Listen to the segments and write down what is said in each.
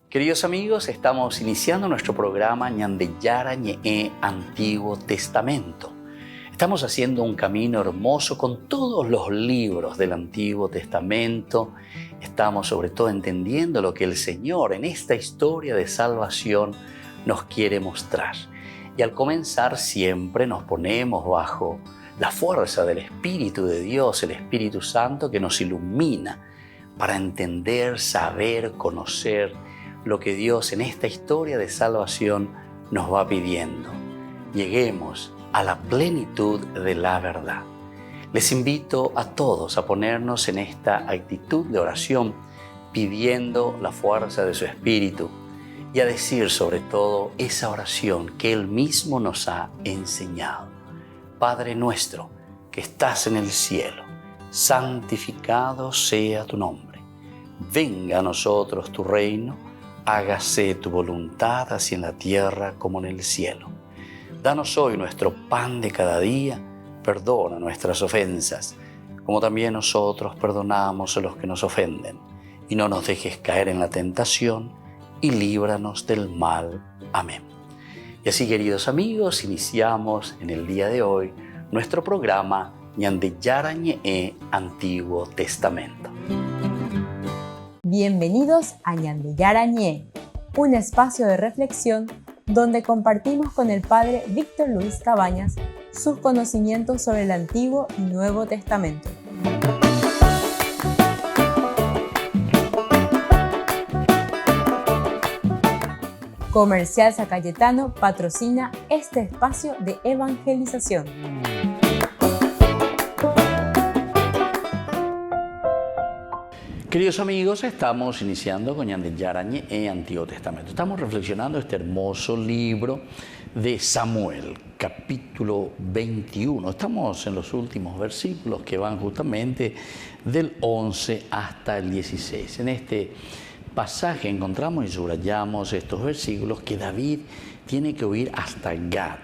Queridos amigos, estamos iniciando nuestro programa Ñandeyara Ñe'e Antiguo Testamento. Estamos haciendo un camino hermoso con todos los libros del Antiguo Testamento. Estamos sobre todo entendiendo lo que el Señor en esta historia de salvación nos quiere mostrar. Y al comenzar siempre nos ponemos bajo la fuerza del Espíritu de Dios, el Espíritu Santo que nos ilumina para entender, saber, conocer lo que Dios en esta historia de salvación nos va pidiendo. Lleguemos a la plenitud de la verdad. Les invito a todos a ponernos en esta actitud de oración, pidiendo la fuerza de su Espíritu y a decir sobre todo esa oración que Él mismo nos ha enseñado. Padre nuestro que estás en el cielo, santificado sea tu nombre. Venga a nosotros tu reino, hágase tu voluntad así en la tierra como en el cielo. Danos hoy nuestro pan de cada día, perdona nuestras ofensas, como también nosotros perdonamos a los que nos ofenden. Y no nos dejes caer en la tentación, y líbranos del mal. Amén. Y así, queridos amigos, iniciamos en el día de hoy nuestro programa Ñandeyara Ñe'e Antiguo Testamento. Bienvenidos a Ñandeyara Ñe'e, un espacio de reflexión donde compartimos con el Padre Víctor Luis Cabañas sus conocimientos sobre el Antiguo y Nuevo Testamento. Comercial San Cayetano patrocina este espacio de evangelización. Queridos amigos, estamos iniciando con Ñandeyara Ñe'e Antiguo Testamento. Estamos reflexionando este hermoso libro de Samuel, capítulo 21. Estamos en los últimos versículos que van justamente del 11 hasta el 16. En este pasaje encontramos y subrayamos estos versículos que David tiene que huir hasta Gad.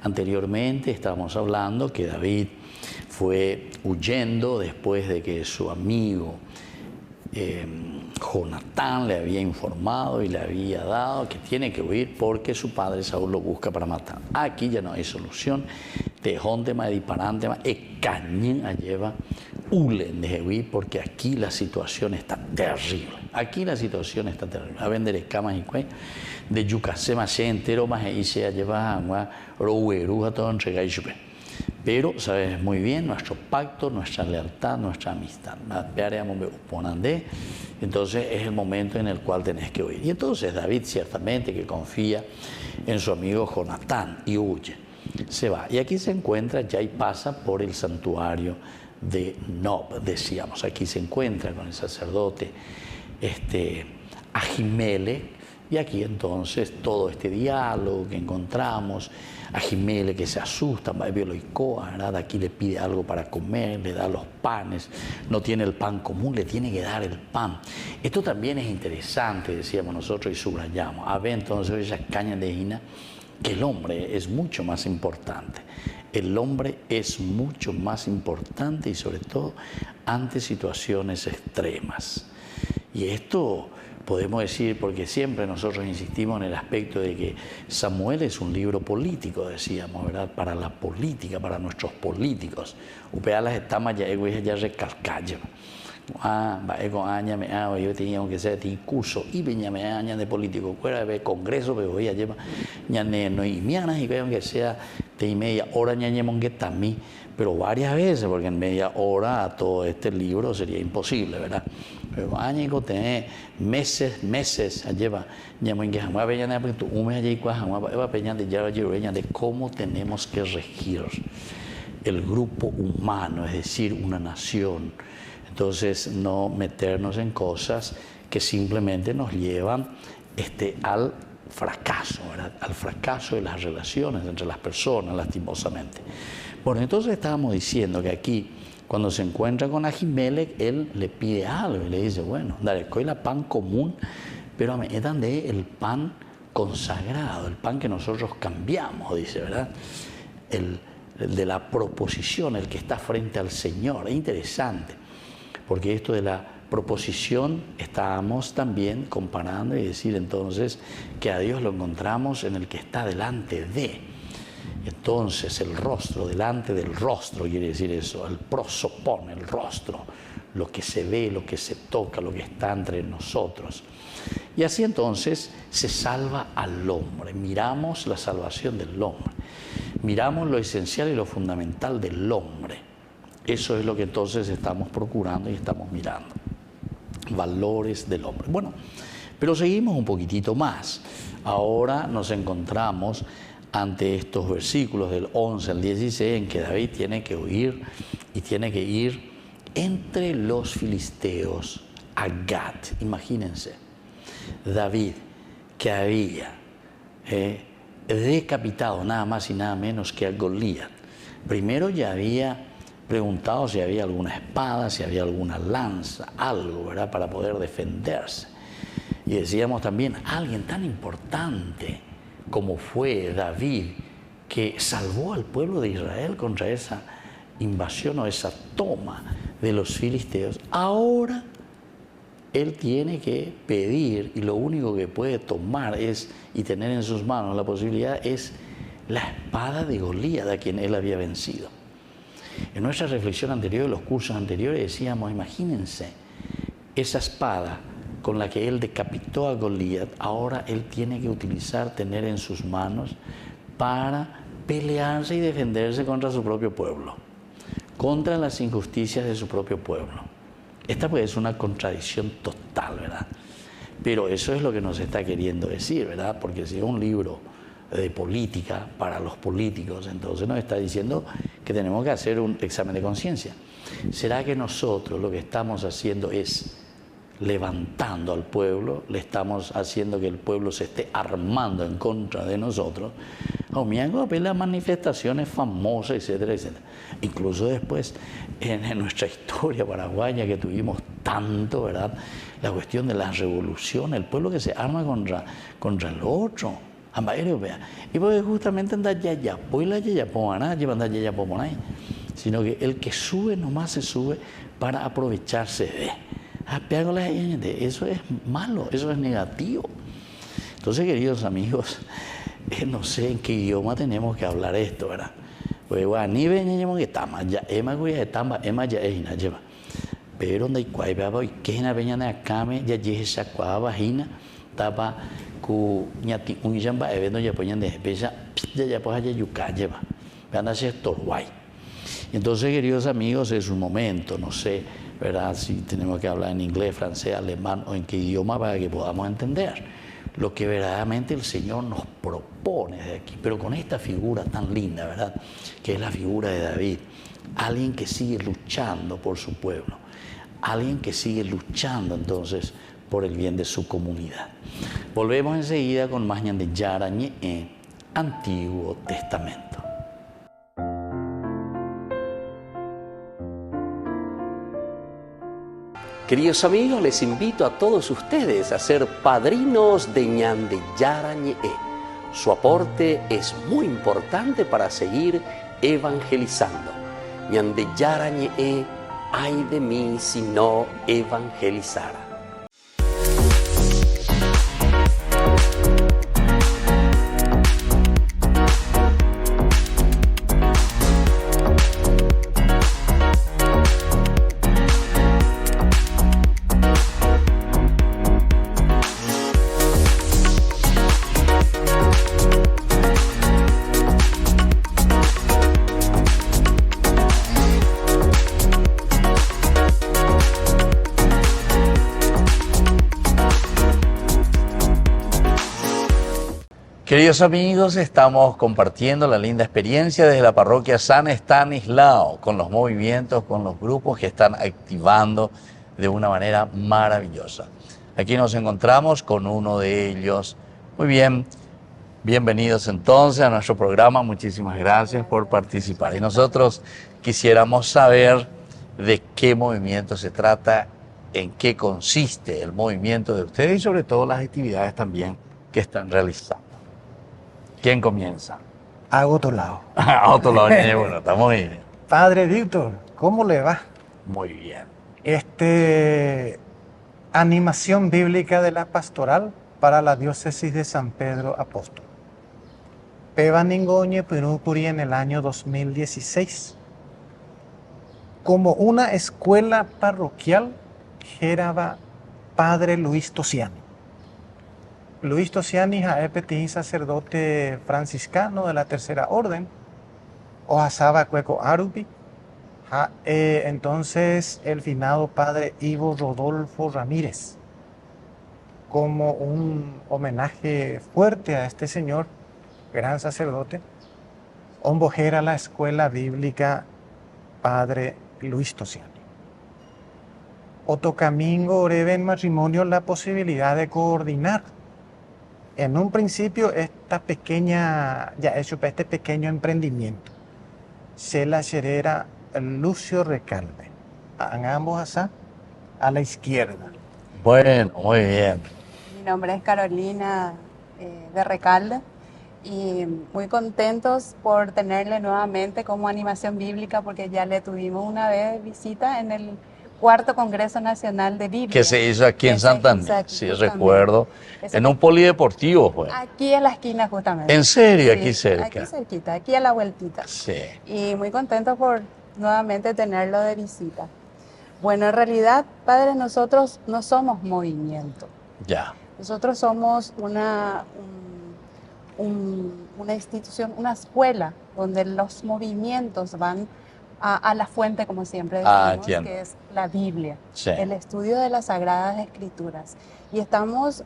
Anteriormente estábamos hablando que David fue huyendo después de que su amigo Jonatán le había informado y le había dado que tiene que huir porque su padre Saúl lo busca para matar. Aquí ya no hay solución. Tejóntema, disparantema, cañín lleva hulen de huir porque aquí la situación está terrible. Aquí la situación está terrible. A vender escamas y cuello de yucasema se entero más y se lleva agua rohueruja todo entrega y chupe. Pero sabes muy bien nuestro pacto, nuestra lealtad, nuestra amistad. Entonces es el momento en el cual tenés que huir. Y entonces David ciertamente que confía en su amigo Jonatán y huye. Se va. Y aquí se encuentra ya y pasa por el santuario de Nob, decíamos. Aquí se encuentra con el sacerdote Ahimelech. Y aquí entonces todo este diálogo que encontramos, Ahimelech que se asusta, ¿verdad? Aquí le pide algo para comer, le da los panes, no tiene el pan común, le tiene que dar el pan. Esto también es interesante, decíamos nosotros y subrayamos. A ver entonces esa caña de hina, que el hombre es mucho más importante. El hombre es mucho más importante y sobre todo ante situaciones extremas. Y esto podemos decir, porque siempre nosotros insistimos en el aspecto de que Samuel es un libro político, decíamos, ¿verdad? Para la política, para nuestros políticos. Upealas estamos ya recalcando. Con años yo tenía que ser curso y venía años de político, fuera de congreso, pero voy a llevar no y mianas y veo que sea de media hora ñañemon que también, pero varias veces, porque en media hora a todo este libro sería imposible, ¿verdad? Pero años tener meses lleva ñamon que jamás veía nada porque tú me allí jamás va peñando de cómo tenemos que regir el grupo humano, es decir, una nación. Entonces, no meternos en cosas que simplemente nos llevan al fracaso, ¿verdad? Al fracaso de las relaciones entre las personas, lastimosamente. Bueno, entonces estábamos diciendo que aquí, cuando se encuentra con Ahimelech, él le pide algo y le dice, bueno, dale, coila pan común, pero me dan de el pan consagrado, el pan que nosotros cambiamos, dice, ¿verdad? El de la proposición, el que está frente al Señor. Es interesante. Porque esto de la proposición estábamos también comparando y decir entonces que a Dios lo encontramos en el que está delante de. Entonces el rostro, delante del rostro quiere decir eso, el prosopón, el rostro, lo que se ve, lo que se toca, lo que está entre nosotros. Y así entonces se salva al hombre, miramos la salvación del hombre, miramos lo esencial y lo fundamental del hombre. Eso es lo que entonces estamos procurando y estamos mirando. Valores del hombre. Bueno, pero seguimos un poquitito más. Ahora nos encontramos ante estos versículos del 11 al 16 en que David tiene que huir y tiene que ir entre los filisteos a Gat. Imagínense, David que había decapitado nada más y nada menos que a Goliat. Primero ya había preguntado si había alguna espada, si había alguna lanza, algo, ¿verdad?, para poder defenderse. Y decíamos también, alguien tan importante como fue David, que salvó al pueblo de Israel contra esa invasión o esa toma de los filisteos, ahora él tiene que pedir, y lo único que puede tomar y tener en sus manos la posibilidad es la espada de Goliat, a quien él había vencido. En nuestra reflexión anterior, en los cursos anteriores, decíamos, imagínense, esa espada con la que él decapitó a Goliat, ahora él tiene que utilizar, tener en sus manos para pelearse y defenderse contra su propio pueblo, contra las injusticias de su propio pueblo. Esta pues es una contradicción total, ¿verdad? Pero eso es lo que nos está queriendo decir, ¿verdad? Porque si es un libro de política para los políticos, entonces nos está diciendo que tenemos que hacer un examen de conciencia. ¿Será que nosotros lo que estamos haciendo es levantando al pueblo, le estamos haciendo que el pueblo se esté armando en contra de nosotros? Las manifestaciones famosas, etcétera, etcétera. Incluso después, en nuestra historia paraguaya que tuvimos tanto, ¿verdad?, la cuestión de la revolución, el pueblo que se arma contra el otro. Y porque justamente anda yayapo y la yayapo, llevan yayapo por ahí, sino que el que sube nomás se sube para aprovecharse de. Eso es malo, eso es negativo. Entonces, queridos amigos, no sé en qué idioma tenemos que hablar esto, ¿verdad? Pues ni venimos que estamos ya ya lleva. Pero donde hay y que na peña de acá me ya esa vagina tapa ku ñati un yamba evento ya ponían de pesa ya pues allá yuca lleva. Van a ser torguay. Entonces, queridos amigos, es un momento, no sé, ¿verdad?, si tenemos que hablar en inglés, francés, alemán o en qué idioma para que podamos entender lo que verdaderamente el Señor nos propone de aquí, pero con esta figura tan linda, ¿verdad?, que es la figura de David, alguien que sigue luchando por su pueblo, alguien que sigue luchando entonces por el bien de su comunidad. Volvemos enseguida con más de Yarañe, Antiguo Testamento. Queridos amigos, les invito a todos ustedes a ser padrinos de Ñande Yarañe. Su aporte es muy importante para seguir evangelizando. Ñande Yarañe, ay de mí si no evangelizara. Queridos amigos, estamos compartiendo la linda experiencia desde la parroquia San Estanislao, con los movimientos, con los grupos que están activando de una manera maravillosa. Aquí nos encontramos con uno de ellos. Muy bien, bienvenidos entonces a nuestro programa, muchísimas gracias por participar. Y nosotros quisiéramos saber de qué movimiento se trata, en qué consiste el movimiento de ustedes y sobre todo las actividades también que están realizando. ¿Quién comienza? A otro lado. A otro lado, bueno, está muy bien. Padre Víctor, ¿cómo le va? Muy bien. Animación bíblica de la pastoral para la diócesis de San Pedro Apóstol. Pevaningoñe Pirupuri en el año 2016. Como una escuela parroquial, geraba Padre Luis Tosiani. Luis Tosiani es sacerdote franciscano de la Tercera Orden, o asaba cueco arupi. Entonces el finado Padre Ivo Rodolfo Ramírez, como un homenaje fuerte a este señor, gran sacerdote, ombojera la escuela bíblica Padre Luis Tosiani. Otocamingo breve en matrimonio la posibilidad de coordinar en un principio este pequeño emprendimiento. Se la Herrera Lucio Recalde. Hagamos así, a la izquierda. Bueno, muy bien. Mi nombre es Carolina de Recalde y muy contentos por tenerle nuevamente como animación bíblica, porque ya le tuvimos una vez visita en el Cuarto Congreso Nacional de Biblia. Que se hizo aquí en Santander, sí, recuerdo. En un polideportivo, pues. Aquí en la esquina, justamente. ¿En serio? Sí, aquí cerca. Aquí cerquita, aquí a la vueltita. Sí. Y muy contentos por nuevamente tenerlo de visita. Bueno, en realidad, padre, nosotros no somos movimiento. Ya. Nosotros somos una institución, una escuela donde los movimientos van a la fuente, como siempre decimos, que es la Biblia, sí, el estudio de las Sagradas Escrituras. Y estamos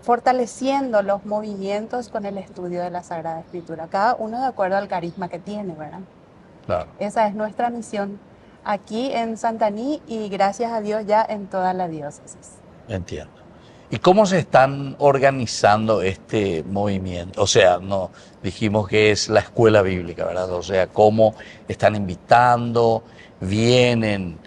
fortaleciendo los movimientos con el estudio de la Sagrada Escritura, cada uno de acuerdo al carisma que tiene, ¿verdad? Claro. Esa es nuestra misión aquí en Santaní y gracias a Dios ya en toda la diócesis. Entiendo. ¿Y cómo se están organizando este movimiento? O sea, no dijimos que es la escuela bíblica, ¿verdad? O sea, ¿cómo están invitando? ¿Vienen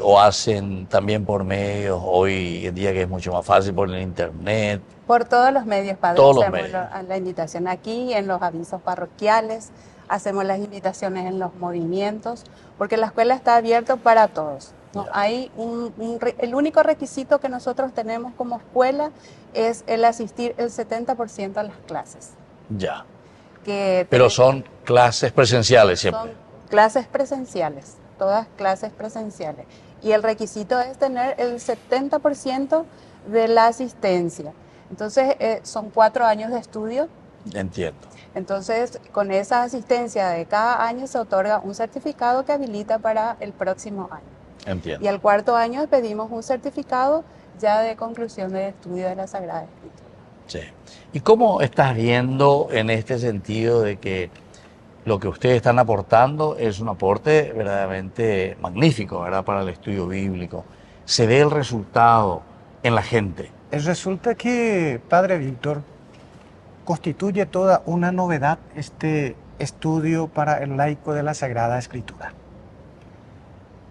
o hacen también por medios hoy en día que es mucho más fácil por el internet? Por todos los medios, padre. Todos los hacemos medios. La invitación aquí, en los avisos parroquiales, hacemos las invitaciones en los movimientos, porque la escuela está abierta para todos. ¿No? Hay el único requisito que nosotros tenemos como escuela es el asistir el 70% a las clases. Ya. Pero son clases presenciales siempre. Son clases presenciales, todas clases presenciales. Y el requisito es tener el 70% de la asistencia. Entonces, son 4 años de estudio. Entiendo. Entonces, con esa asistencia de cada año se otorga un certificado que habilita para el próximo año. Entiendo. Y al 4.º año pedimos un certificado ya de conclusión de estudio de la Sagrada Escritura. Sí. ¿Y cómo estás viendo en este sentido de que lo que ustedes están aportando es un aporte verdaderamente magnífico, ¿verdad?, para el estudio bíblico? ¿Se ve el resultado en la gente? Resulta que, Padre Víctor, constituye toda una novedad este estudio para el laico de la Sagrada Escritura.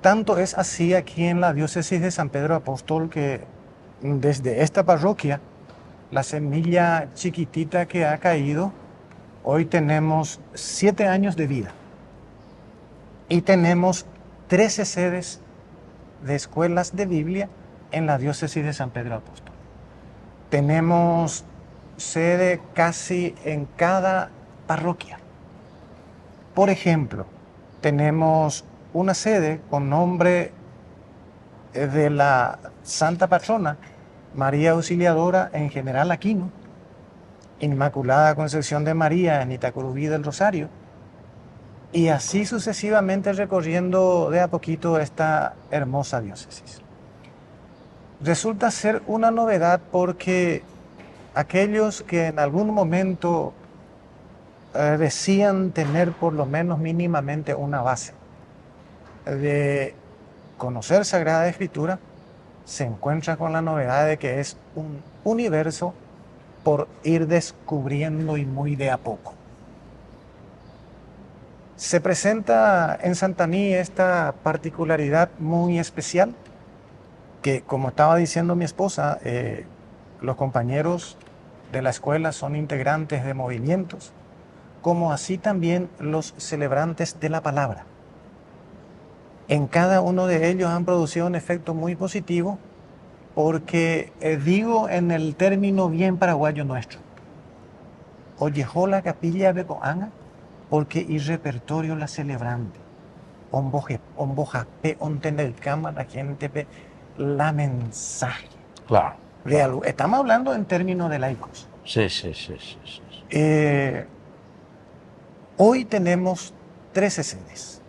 Tanto es así aquí en la diócesis de San Pedro Apóstol que desde esta parroquia, la semilla chiquitita que ha caído, hoy tenemos 7 años de vida y tenemos 13 sedes de escuelas de Biblia en la diócesis de San Pedro Apóstol. Tenemos sede casi en cada parroquia. Por ejemplo, tenemos una sede con nombre de la Santa Patrona, María Auxiliadora en General Aquino, Inmaculada Concepción de María en Itacurubí del Rosario, y así sucesivamente recorriendo de a poquito esta hermosa diócesis. Resulta ser una novedad porque aquellos que en algún momento decían tener por lo menos mínimamente una base de conocer Sagrada Escritura, se encuentra con la novedad de que es un universo por ir descubriendo y muy de a poco. Se presenta en Santaní esta particularidad muy especial que, como estaba diciendo mi esposa, los compañeros de la escuela son integrantes de movimientos, como así también los celebrantes de la palabra. En cada uno de ellos han producido un efecto muy positivo porque, digo en el término bien paraguayo nuestro, oyejó la capilla becoana porque y repertorio la celebrante. Ombojape, ontener cámara, gente ve la mensaje. Claro. Real. Estamos hablando en términos de laicos. Sí. Hoy tenemos 13 sedes.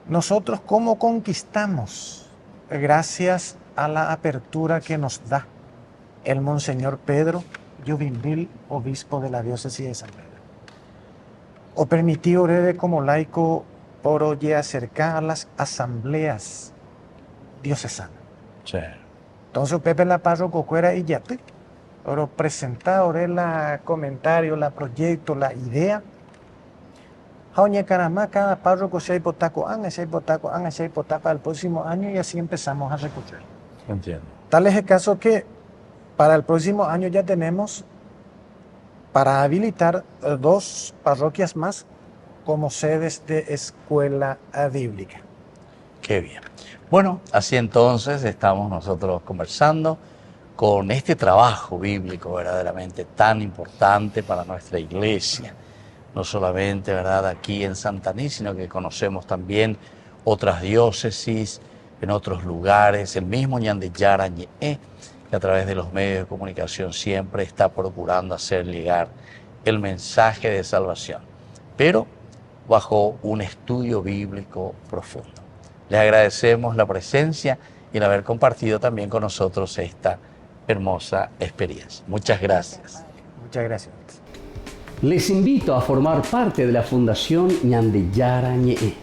Nosotros, ¿cómo conquistamos? Gracias a la apertura que nos da el Monseñor Pedro Lluvinvil, obispo de la diócesis de San Pedro. O permitió orede como laico por oye acercar a las asambleas diocesanas. Sí. Entonces, Pepe la parroquia fuera y ya te. Pero presentar la comentario, la proyecto, la idea. Jauña Caramá, cada párroco se hay potaco, se hay potaco al próximo año y así empezamos a recoger. Entiendo. Tal es el caso que para el próximo año ya tenemos para habilitar 2 parroquias más como sedes de escuela bíblica. Qué bien. Bueno, así entonces estamos nosotros conversando con este trabajo bíblico verdaderamente tan importante para nuestra iglesia. No solamente, ¿verdad?, aquí en Santaní, sino que conocemos también otras diócesis, en otros lugares, el mismo Ñan Yara-Ñe, que a través de los medios de comunicación siempre está procurando hacer llegar el mensaje de salvación, pero bajo un estudio bíblico profundo. Les agradecemos la presencia y el haber compartido también con nosotros esta hermosa experiencia. Muchas gracias. Muchas gracias. Les invito a formar parte de la Fundación Ñan Yara-Ñe.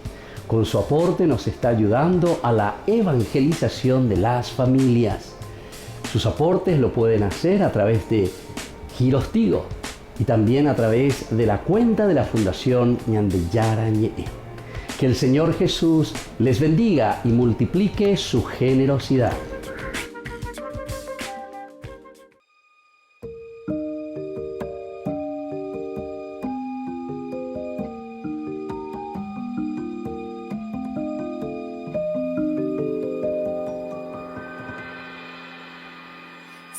Con su aporte nos está ayudando a la evangelización de las familias. Sus aportes lo pueden hacer a través de Giros Tigo y también a través de la cuenta de la Fundación Ñan Yara-Ñe. Que el Señor Jesús les bendiga y multiplique su generosidad.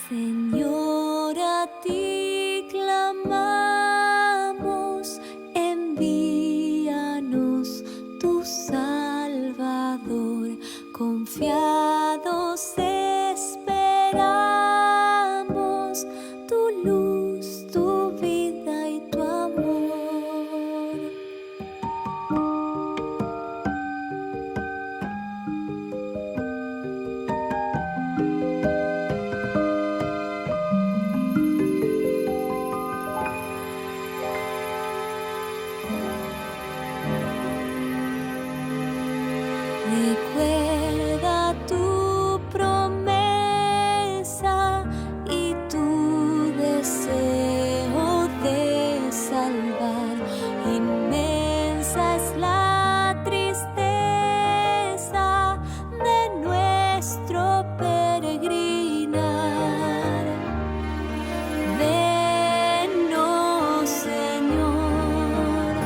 Señor, a ti clamamos, envíanos tu Salvador, confiados esperamos tu luz, tu vida y tu amor. Recuerda tu promesa y tu deseo de salvar. Inmensa es la tristeza de nuestro peregrinar. Venos, Señor,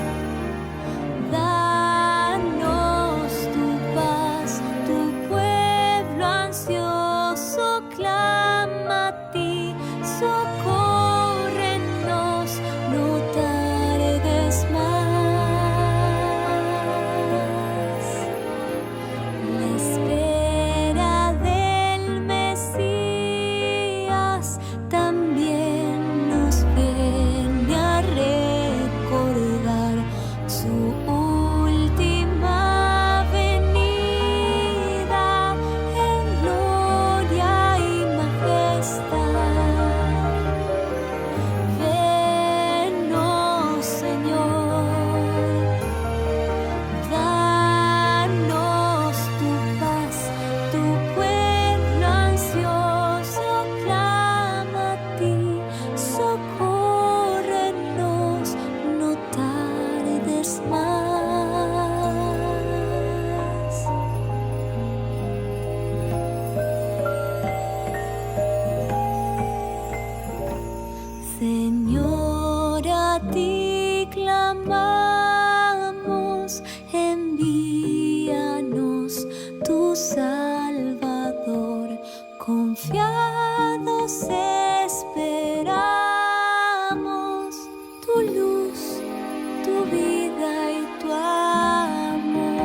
danos tu paz, tu pueblo ansioso clama a ti, socórrenos, no tardes más. La espera del Mesías también nos viene a recordar su última venida en gloria y majestad. Venos, Señor, danos tu paz, tu pueblo ansioso clama a todos esperamos tu luz, tu vida y tu amor.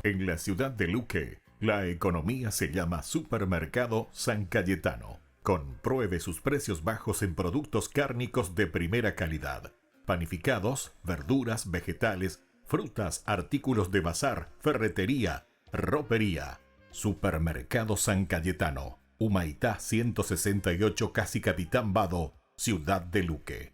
En la ciudad de Luque, la economía se llama Supermercado San Cayetano. Compruebe sus precios bajos en productos cárnicos de primera calidad. Panificados, verduras, vegetales, frutas, artículos de bazar, ferretería, ropería. Supermercado San Cayetano, Humaitá 168, Casi Capitán Vado, ciudad de Luque.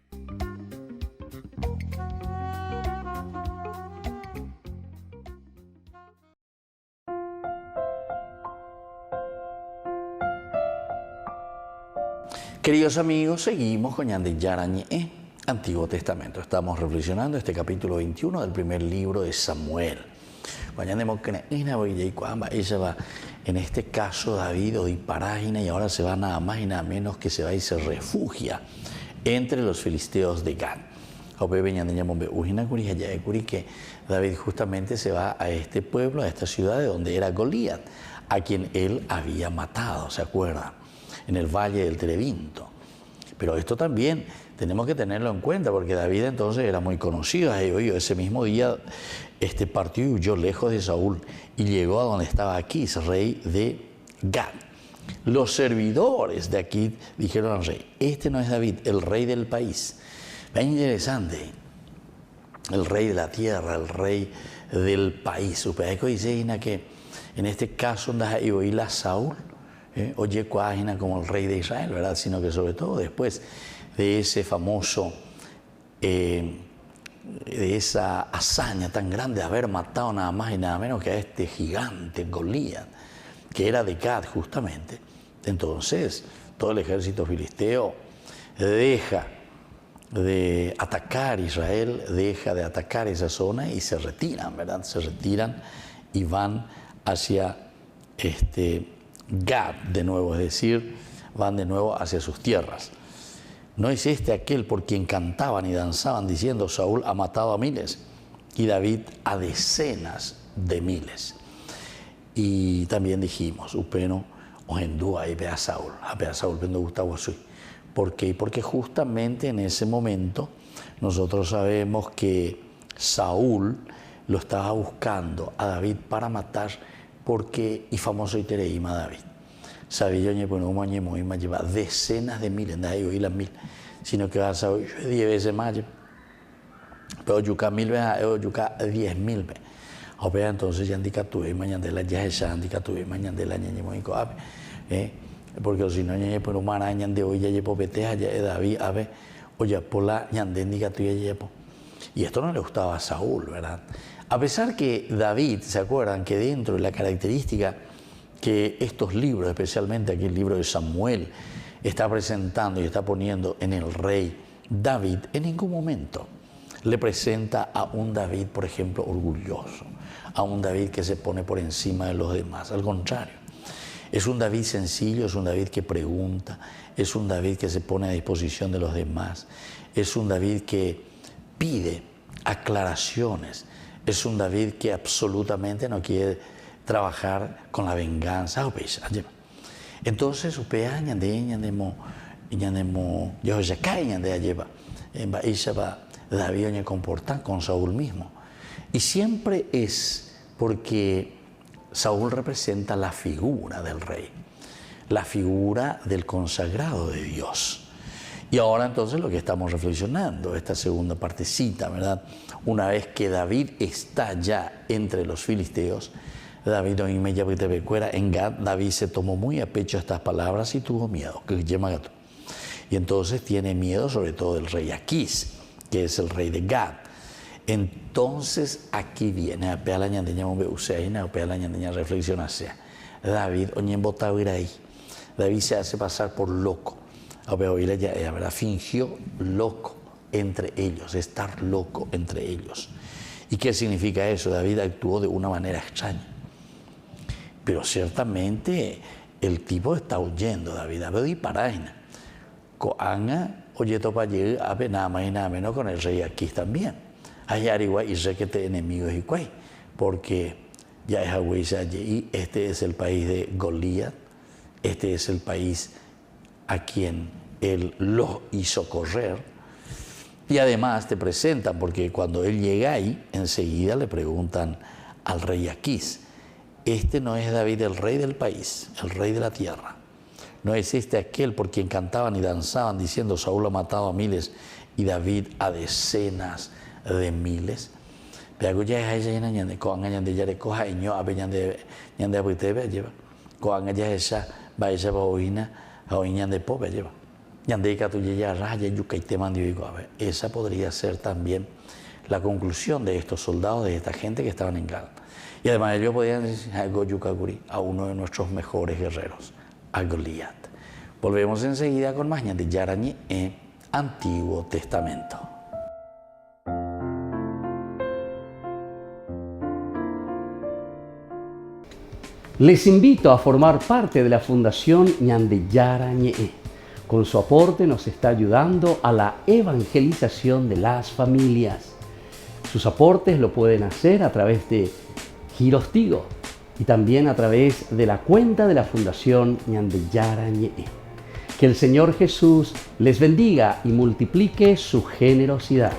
Queridos amigos, seguimos con Ñande Yarañe, Antiguo Testamento. Estamos reflexionando este capítulo 21 del primer libro de Samuel. En este caso David o Parágina, y ahora se va nada más y nada menos que se va y se refugia entre los filisteos de Gad. Que David justamente va a este pueblo, a esta ciudad de donde era Goliat, a quien él había matado, ¿se acuerdan? En el valle del Terebinto. Pero esto también tenemos que tenerlo en cuenta, porque David entonces era muy conocido. Ese mismo día partió y huyó lejos de Saúl y llegó a donde estaba Aquís, rey de Gad. Los servidores de Aquís dijeron al rey: este no es David, el rey del país. Vean, interesante, el rey de la tierra, el rey del país. Ustedes dicen que en este caso oíla Saúl, oye Cuágina como el rey de Israel, ¿verdad? Sino que sobre todo después de ese famoso, de esa hazaña tan grande de haber matado nada más y nada menos que a este gigante Goliat, que era de Gad justamente. Entonces todo el ejército filisteo deja de atacar Israel, deja de atacar esa zona y se retiran, ¿verdad? Se retiran y van hacia Gad de nuevo, es decir, van de nuevo hacia sus tierras. ¿No es este aquel por quien cantaban y danzaban diciendo: Saúl ha matado a miles y David a decenas de miles? Y también dijimos, upeno ohendúa y ve a Saúl pendo Gustavo Sui. ¿Por qué? Porque justamente en ese momento nosotros sabemos que Saúl lo estaba buscando a David para matar, porque y famoso itereima David. Sabía yo pues no lleva decenas de miles, no hay las mil, sino que va a saber 10 veces más. Pero yuca 1000 veces, yuca 10.000 veces. O sea, entonces ya indica tu mañana de la ya es indica tu mañana de la ñeñe muy coape, porque si no ñeñe pues no marañan de hoy ya llevo peteja ya David a ver o ya por la ñande indica tu ya llevo. Y esto no le gustaba a Saúl, ¿verdad? A pesar que David, ¿se acuerdan? Que dentro de la característica que estos libros, especialmente aquí el libro de Samuel, está presentando y está poniendo en el rey David, en ningún momento le presenta a un David, por ejemplo, orgulloso, a un David que se pone por encima de los demás. Al contrario, es un David sencillo, es un David que pregunta, es un David que se pone a disposición de los demás, es un David que pide aclaraciones, es un David que absolutamente no quiere trabajar con la venganza. Entonces, David comporta con Saúl mismo. Y siempre es porque Saúl representa la figura del rey, la figura del consagrado de Dios. Y ahora entonces lo que estamos reflexionando, esta segunda partecita, ¿verdad? Una vez que David está ya entre los filisteos, David en Gad, David se tomó muy a pecho estas palabras y tuvo miedo. Y entonces tiene miedo sobre todo del rey Aquís, que es el rey de Gad. Entonces aquí viene David David se hace pasar por loco. Fingió loco entre ellos, estar loco entre ellos. ¿Y qué significa eso? David actuó de una manera extraña. Pero ciertamente el tipo está huyendo, David, y paraina. Coanga, oye, topa llega a nada más y nada menos con el rey Aquís también. Hay arigua y requete enemigos y cuay, porque ya es agüisa y este es el país de Goliat, este es el país a quien él los hizo correr. Y además te presentan, porque cuando él llega ahí, enseguida le preguntan al rey Aquís, este no es David el rey del país, el rey de la tierra. No es este aquel por quien cantaban y danzaban diciendo Saúl ha matado a miles y David a decenas de miles. Pero ya es ella ñande con ñande ya de coja y a ñande ñande abutebe lleva. Con ella esa va esa boina a ñande pobre lleva. Ñande ka tu ya raya yuca y te mando y digo, a ver, esa podría ser también la conclusión de estos soldados, de esta gente que estaban en Gal. Y además ellos podían decir a uno de nuestros mejores guerreros, a Goliat. Volvemos enseguida con más de Yarañe en Antiguo Testamento. Les invito a formar parte de la Fundación Ñandeyara Ñe'e. Con su aporte nos está ayudando a la evangelización de las familias. Sus aportes lo pueden hacer a través de Giros Tigo y también a través de la cuenta de la Fundación Ñandeyara Ñe'e. Que el Señor Jesús les bendiga y multiplique su generosidad.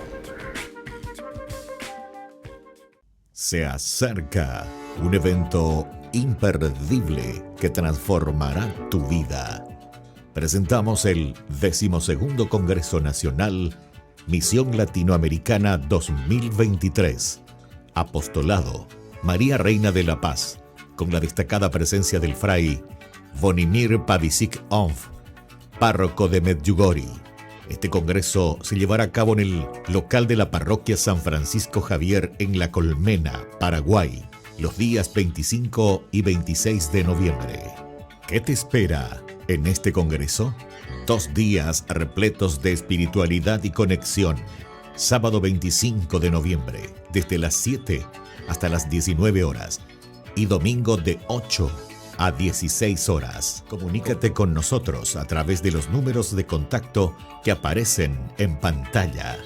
Se acerca un evento imperdible que transformará tu vida. Presentamos el 12º Congreso Nacional Misión Latinoamericana 2023. Apostolado María Reina de la Paz, con la destacada presencia del fray Bonimir Pavicic Onf, párroco de Medjugorje. Este congreso se llevará a cabo en el local de la parroquia San Francisco Javier en La Colmena, Paraguay, los días 25 y 26 de noviembre. ¿Qué te espera en este congreso? 2 días repletos de espiritualidad y conexión. Sábado 25 de noviembre, desde las 7 hasta las 19 horas. Y domingo de 8 a 16 horas. Comunícate con nosotros a través de los números de contacto que aparecen en pantalla.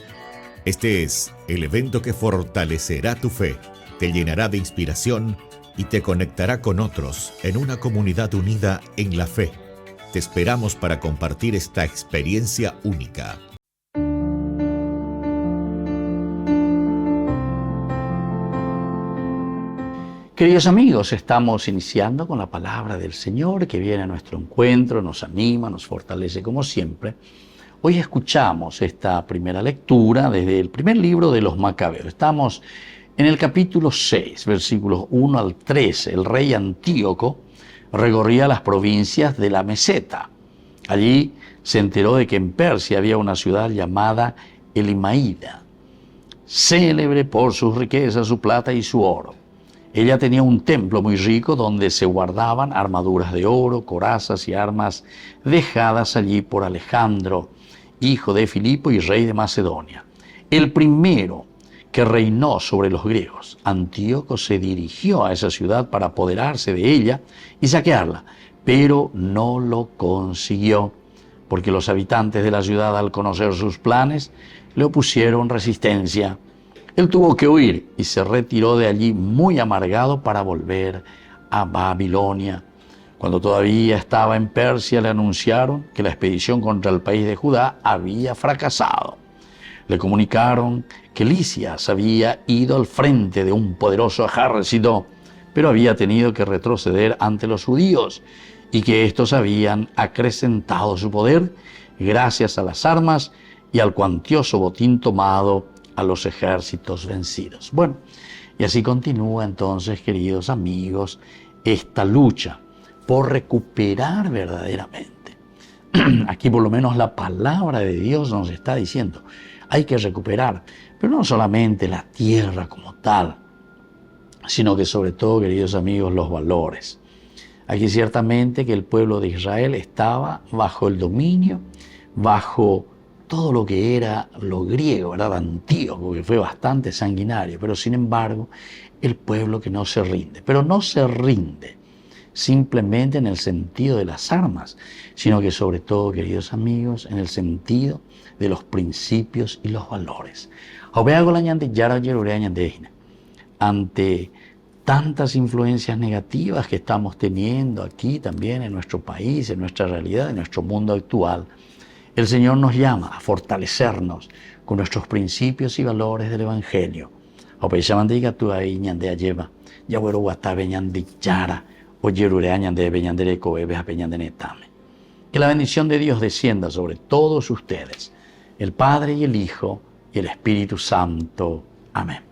Este es el evento que fortalecerá tu fe, te llenará de inspiración y te conectará con otros en una comunidad unida en la fe. Te esperamos para compartir esta experiencia única. Queridos amigos, estamos iniciando con la palabra del Señor que viene a nuestro encuentro, nos anima, nos fortalece como siempre. Hoy escuchamos esta primera lectura desde el primer libro de los Macabeos. Estamos en el capítulo 6, versículos 1 al 13. El rey Antíoco recorría las provincias de la Meseta. Allí se enteró de que en Persia había una ciudad llamada Elimaída, célebre por sus riquezas, su plata y su oro. Ella tenía un templo muy rico donde se guardaban armaduras de oro, corazas y armas dejadas allí por Alejandro, hijo de Filipo y rey de Macedonia. El primero que reinó sobre los griegos, Antíoco se dirigió a esa ciudad para apoderarse de ella y saquearla, pero no lo consiguió, porque los habitantes de la ciudad, al conocer sus planes, le opusieron resistencia. Él tuvo que huir y se retiró de allí muy amargado para volver a Babilonia. Cuando todavía estaba en Persia, le anunciaron que la expedición contra el país de Judá había fracasado. Le comunicaron que Lisias había ido al frente de un poderoso ejército, pero había tenido que retroceder ante los judíos y que estos habían acrecentado su poder gracias a las armas y al cuantioso botín tomado a los ejércitos vencidos. Bueno, y así continúa entonces, queridos amigos, esta lucha por recuperar verdaderamente. Aquí por lo menos la palabra de Dios nos está diciendo, hay que recuperar, pero no solamente la tierra como tal, sino que sobre todo, queridos amigos, los valores. Aquí ciertamente que el pueblo de Israel estaba bajo el dominio, bajo todo lo que era lo griego, ¿verdad? Antíoco, que fue bastante sanguinario, pero sin embargo, el pueblo que no se rinde. Pero no se rinde simplemente en el sentido de las armas, sino que sobre todo, queridos amigos, en el sentido de los principios y los valores. Ante tantas influencias negativas que estamos teniendo aquí también en nuestro país, en nuestra realidad, en nuestro mundo actual, el Señor nos llama a fortalecernos con nuestros principios y valores del Evangelio. Que la bendición de Dios descienda sobre todos ustedes, el Padre y el Hijo y el Espíritu Santo. Amén.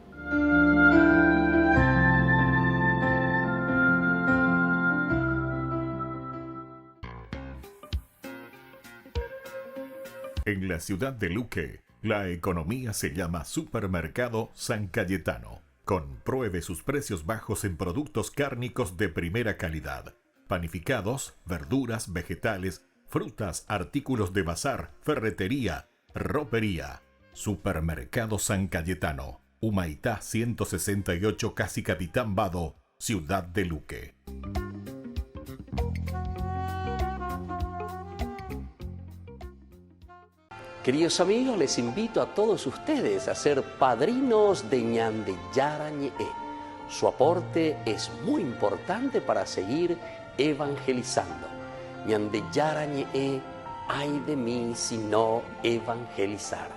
En la ciudad de Luque, la economía se llama Supermercado San Cayetano. Compruebe sus precios bajos en productos cárnicos de primera calidad. Panificados, verduras, vegetales, frutas, artículos de bazar, ferretería, ropería. Supermercado San Cayetano, Humaitá 168, Casi Capitán Vado, ciudad de Luque. Queridos amigos, les invito a todos ustedes a ser padrinos de Ñande Yarañe. Su aporte es muy importante para seguir evangelizando. Ñande Yarañe, ay de mí si no evangelizara.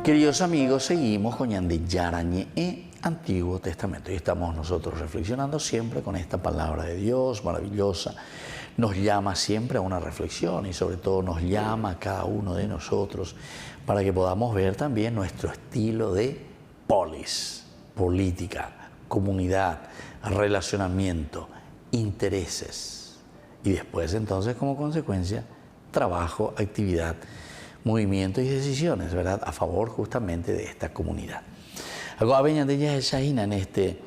Queridos amigos, seguimos con Ñande Yarañe, Antiguo Testamento. Y estamos nosotros reflexionando siempre con esta palabra de Dios maravillosa. Nos llama siempre a una reflexión y sobre todo nos llama a cada uno de nosotros para que podamos ver también nuestro estilo de polis, política, comunidad, relacionamiento, intereses. Y después entonces como consecuencia, trabajo, actividad, movimientos y decisiones, ¿verdad?, a favor justamente de esta comunidad. En este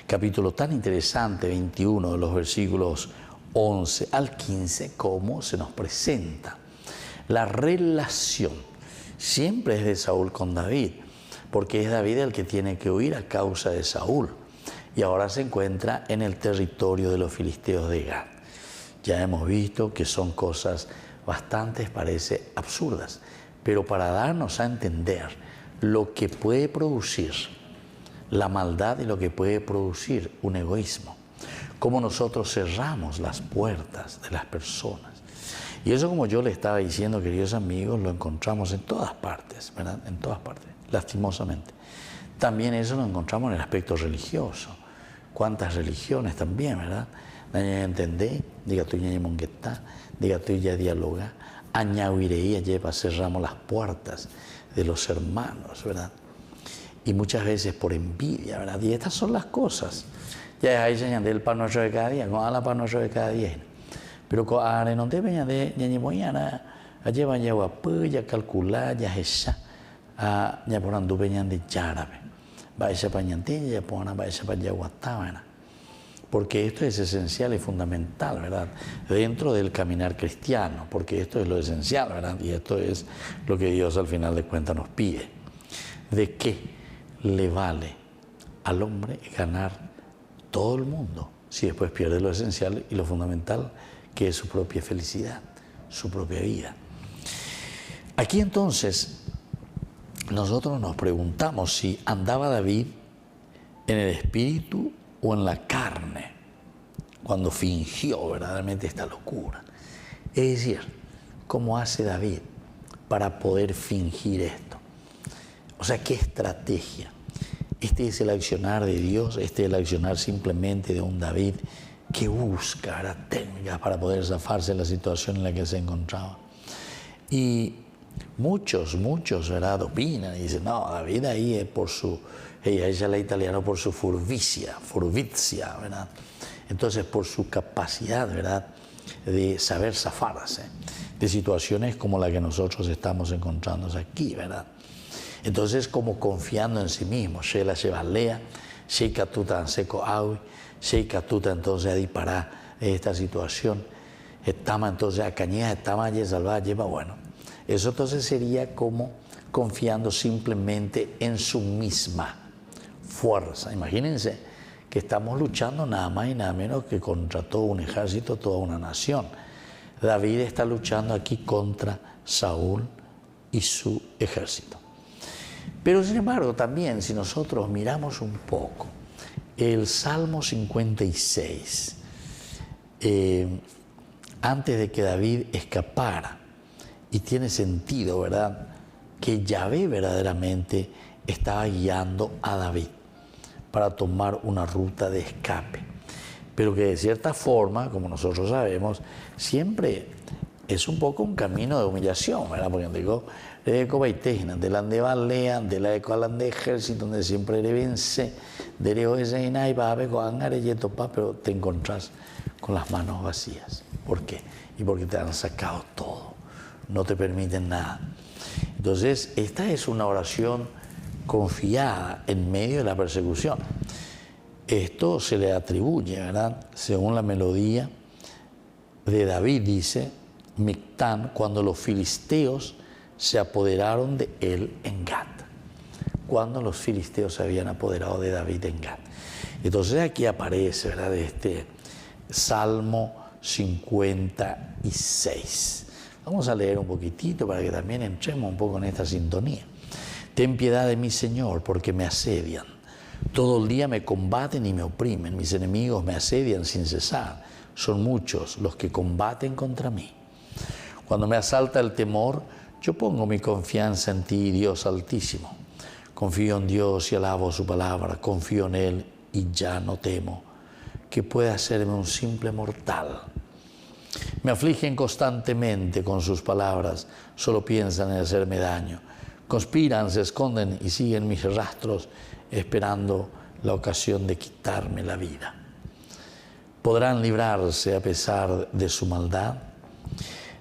capítulo tan interesante, 21, de los versículos 11 al 15, cómo se nos presenta la relación. Siempre es de Saúl con David, porque es David el que tiene que huir a causa de Saúl. Y ahora se encuentra en el territorio de los filisteos de Gad. Ya hemos visto que son cosas bastantes, parece absurdas, pero para darnos a entender lo que puede producir la maldad y lo que puede producir un egoísmo, cómo nosotros cerramos las puertas de las personas. Y eso, como yo le estaba diciendo, queridos amigos, lo encontramos en todas partes, ¿verdad? En todas partes, lastimosamente. También eso lo encontramos en el aspecto religioso. ¿Cuántas religiones también, verdad? Nadie entiende, diga tú ya monguetá, diga tú ya dialoga, añahuireía lleva, cerramos las puertas de los hermanos, ¿verdad? Y muchas veces por envidia, ¿verdad? Y estas son las cosas. Ya ahí se llama el pan nuestro de cada día, con la pan nuestro de cada día. Pero con ahora no te venía de ñañimoyana, allá van ya guapo, ya calcular, ya esa, ya por andu venían de Yarabe, va esa pañantilla, ya pona, va esa pañaguatábana. Porque esto es esencial y fundamental, ¿verdad?, dentro del caminar cristiano, porque esto es lo esencial, ¿verdad?, y esto es lo que Dios al final de cuentas nos pide. ¿De qué le vale al hombre ganar todo el mundo si después pierde lo esencial y lo fundamental, que es su propia felicidad, su propia vida? Aquí entonces nosotros nos preguntamos si andaba David en el espíritu o en la carne, cuando fingió verdaderamente esta locura. Es decir, ¿cómo hace David para poder fingir esto? O sea, ¿qué estrategia? Este es el accionar de Dios, este es el accionar simplemente de un David que busca técnicas para poder zafarse de la situación en la que se encontraba. Y muchos, ¿verdad? Opinan y dicen, no, David ahí es por su, ella es la italiana por su furbizia, ¿verdad? Entonces, por su capacidad, ¿verdad?, de saber zafarse de situaciones como la que nosotros estamos encontrándonos aquí, ¿verdad? Entonces, como confiando en sí mismo, Shela Shevalea, Sheika Tuta Anseco Aui, Sheika Tuta entonces a disparar esta situación, estama entonces a cañea, estama a salvar, lleva, bueno, eso entonces sería como confiando simplemente en su misma fuerza. Imagínense que estamos luchando nada más y nada menos que contra todo un ejército, toda una nación. David está luchando aquí contra Saúl y su ejército. Pero sin embargo también, si nosotros miramos un poco el Salmo 56, antes de que David escapara, y tiene sentido, ¿verdad?, que Yahvé verdaderamente estaba guiando a David para tomar una ruta de escape, pero que de cierta forma, como nosotros sabemos, siempre es un poco un camino de humillación, ¿verdad? Porque digo, delante de balea, de la de ejército, donde siempre le vence, pero te encontrás con las manos vacías. ¿Por qué? Y porque te han sacado todo, no te permiten nada. Entonces, esta es una oración confiada en medio de la persecución. Esto se le atribuye, ¿verdad?, según la melodía de David, dice Mictán, cuando los filisteos se apoderaron de él en Gat. Cuando los filisteos se habían apoderado de David en Gat. Entonces aquí aparece, ¿verdad?, este Salmo 56. Vamos a leer un poquitito para que también entremos un poco en esta sintonía. Ten piedad de mí, Señor, porque me asedian. Todo el día me combaten y me oprimen. Mis enemigos me asedian sin cesar. Son muchos los que combaten contra mí. Cuando me asalta el temor, yo pongo mi confianza en ti, Dios Altísimo. Confío en Dios y alabo su palabra. Confío en Él y ya no temo que pueda hacerme un simple mortal. Me afligen constantemente con sus palabras. Solo piensan en hacerme daño. Conspiran, se esconden y siguen mis rastros esperando la ocasión de quitarme la vida. ¿Podrán librarse a pesar de su maldad?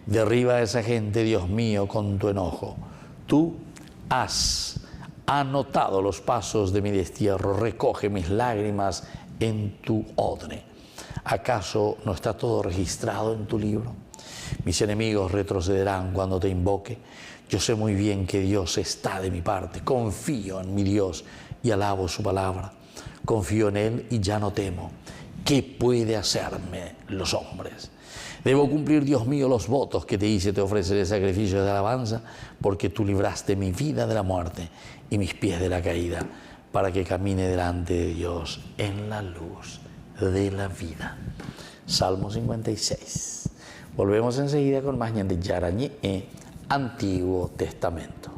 Derriba a esa gente, Dios mío, con tu enojo. Tú has anotado los pasos de mi destierro, recoge mis lágrimas en tu odre. ¿Acaso no está todo registrado en tu libro? Mis enemigos retrocederán cuando te invoque. Yo sé muy bien que Dios está de mi parte. Confío en mi Dios y alabo su palabra. Confío en Él y ya no temo. ¿Qué puede hacerme los hombres? Debo cumplir, Dios mío, los votos que te hice. Te ofreceré sacrificios de alabanza, porque tú libraste mi vida de la muerte y mis pies de la caída, para que camine delante de Dios en la luz de la vida. Salmo 56. Volvemos enseguida con más de Yarañé, Antiguo Testamento.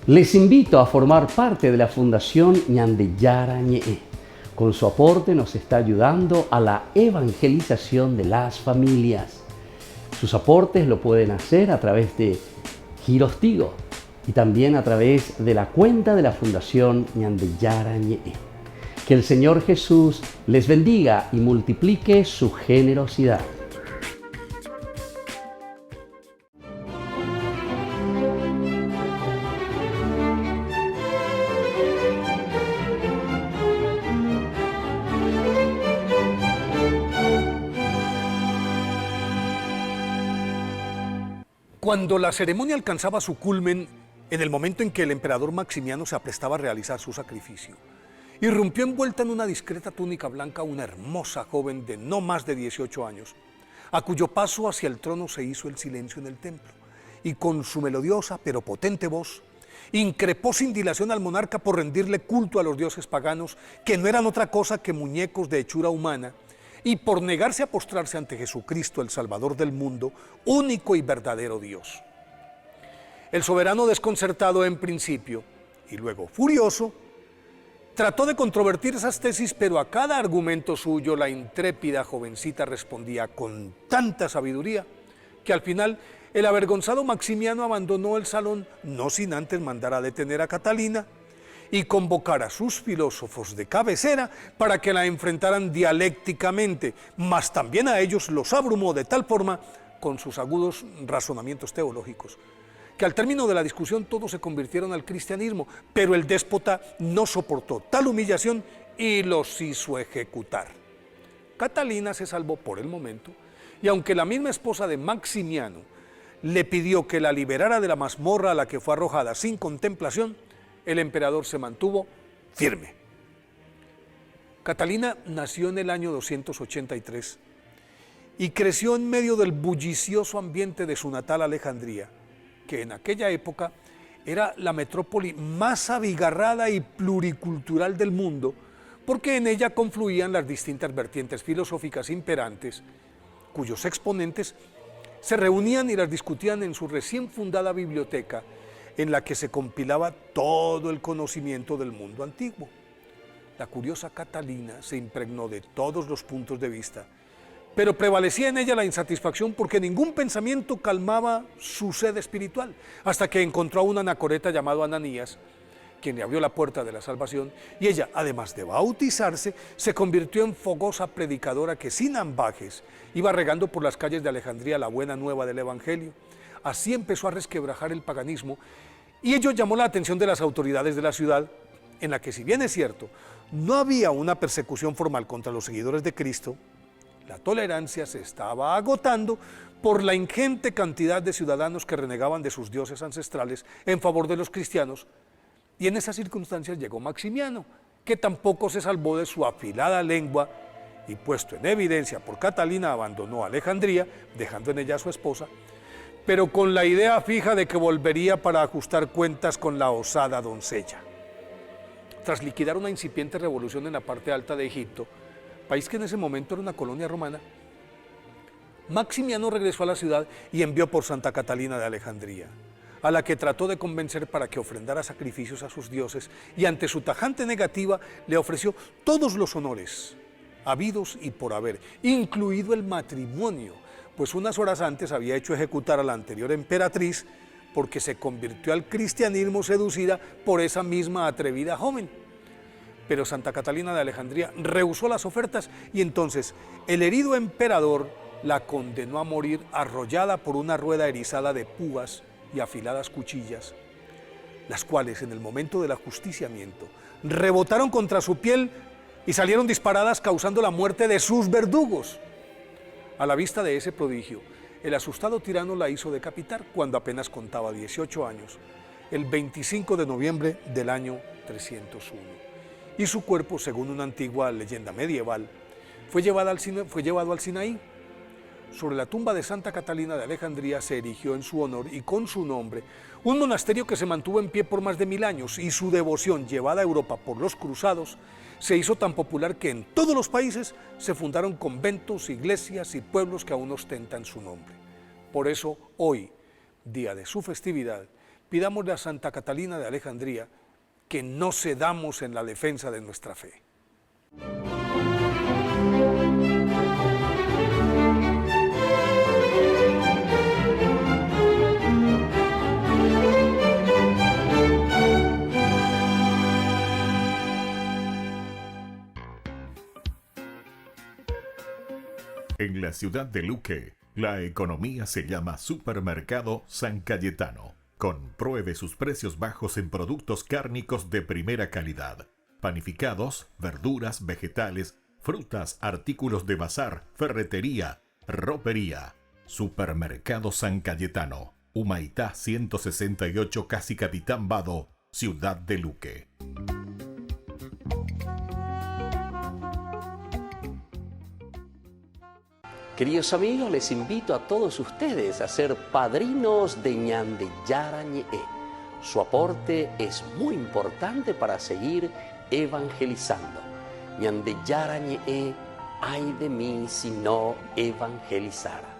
Les invito a formar parte de la Fundación Ñandeyara-Ñe'e. Con su aporte nos está ayudando a la evangelización de las familias. Sus aportes lo pueden hacer a través de Giros Tigo y también a través de la cuenta de la Fundación Ñandeyara-Ñe'e. Que el Señor Jesús les bendiga y multiplique su generosidad. Cuando la ceremonia alcanzaba su culmen, en el momento en que el emperador Maximiano se aprestaba a realizar su sacrificio, irrumpió envuelta en una discreta túnica blanca una hermosa joven de no más de 18 años, a cuyo paso hacia el trono se hizo el silencio en el templo, y con su melodiosa pero potente voz, increpó sin dilación al monarca por rendirle culto a los dioses paganos, que no eran otra cosa que muñecos de hechura humana, y por negarse a postrarse ante Jesucristo, el Salvador del mundo, único y verdadero Dios. El soberano, desconcertado en principio y luego furioso, trató de controvertir esas tesis, pero a cada argumento suyo la intrépida jovencita respondía con tanta sabiduría que al final el avergonzado Maximiano abandonó el salón, no sin antes mandar a detener a Catalina y convocar a sus filósofos de cabecera para que la enfrentaran dialécticamente, mas también a ellos los abrumó de tal forma con sus agudos razonamientos teológicos, que al término de la discusión todos se convirtieron al cristianismo, pero el déspota no soportó tal humillación y los hizo ejecutar. Catalina se salvó por el momento, y aunque la misma esposa de Maximiano le pidió que la liberara de la mazmorra a la que fue arrojada sin contemplación, el emperador se mantuvo firme. Catalina nació en el año 283 y creció en medio del bullicioso ambiente de su natal Alejandría, que en aquella época era la metrópoli más abigarrada y pluricultural del mundo, porque en ella confluían las distintas vertientes filosóficas imperantes, cuyos exponentes se reunían y las discutían en su recién fundada biblioteca, en la que se compilaba todo el conocimiento del mundo antiguo. La curiosa Catalina se impregnó de todos los puntos de vista, pero prevalecía en ella la insatisfacción porque ningún pensamiento calmaba su sed espiritual, hasta que encontró a un anacoreta llamado Ananías, quien le abrió la puerta de la salvación, y ella, además de bautizarse, se convirtió en fogosa predicadora que sin ambajes iba regando por las calles de Alejandría la buena nueva del Evangelio. Así empezó a resquebrajar el paganismo, y ello llamó la atención de las autoridades de la ciudad, en la que, si bien es cierto, no había una persecución formal contra los seguidores de Cristo, la tolerancia se estaba agotando por la ingente cantidad de ciudadanos que renegaban de sus dioses ancestrales en favor de los cristianos, y en esas circunstancias llegó Maximiano, que tampoco se salvó de su afilada lengua, y puesto en evidencia por Catalina, abandonó Alejandría, dejando en ella a su esposa, pero con la idea fija de que volvería para ajustar cuentas con la osada doncella. Tras liquidar una incipiente revolución en la parte alta de Egipto, país que en ese momento era una colonia romana, Maximiano regresó a la ciudad y envió por Santa Catalina de Alejandría, a la que trató de convencer para que ofrendara sacrificios a sus dioses, y ante su tajante negativa le ofreció todos los honores habidos y por haber, incluido el matrimonio, pues unas horas antes había hecho ejecutar a la anterior emperatriz porque se convirtió al cristianismo seducida por esa misma atrevida joven. Pero Santa Catalina de Alejandría rehusó las ofertas, y entonces el herido emperador la condenó a morir arrollada por una rueda erizada de púas y afiladas cuchillas, las cuales en el momento del ajusticiamiento rebotaron contra su piel y salieron disparadas, causando la muerte de sus verdugos. A la vista de ese prodigio, el asustado tirano la hizo decapitar cuando apenas contaba 18 años, el 25 de noviembre del año 301. Y su cuerpo, según una antigua leyenda medieval, fue llevado al Sinaí. Sobre la tumba de Santa Catalina de Alejandría se erigió en su honor y con su nombre un monasterio que se mantuvo en pie por más de 1000 años, y su devoción, llevada a Europa por los cruzados, se hizo tan popular que en todos los países se fundaron conventos, iglesias y pueblos que aún ostentan su nombre. Por eso, hoy, día de su festividad, pidámosle a Santa Catalina de Alejandría que no cedamos en la defensa de nuestra fe. En la ciudad de Luque, la economía se llama Supermercado San Cayetano. Compruebe sus precios bajos en productos cárnicos de primera calidad. Panificados, verduras, vegetales, frutas, artículos de bazar, ferretería, ropería. Supermercado San Cayetano. Humaitá 168, Casi Capitán Vado, ciudad de Luque. Queridos amigos, les invito a todos ustedes a ser padrinos de Ñande Yara Ñe'e. Su aporte es muy importante para seguir evangelizando. Ñande Yara Ñe'e, ay de mí si no evangelizara.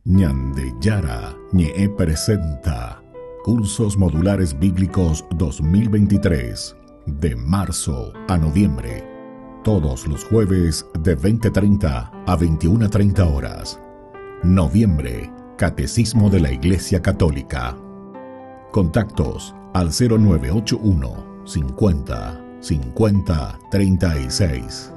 Ñande Yara Ñe'e presenta Cursos Modulares Bíblicos 2023. de marzo a noviembre. Todos los jueves de 20:30 a 21:30 horas. Noviembre, Catecismo de la Iglesia Católica. Contactos al 0981 50 50 36.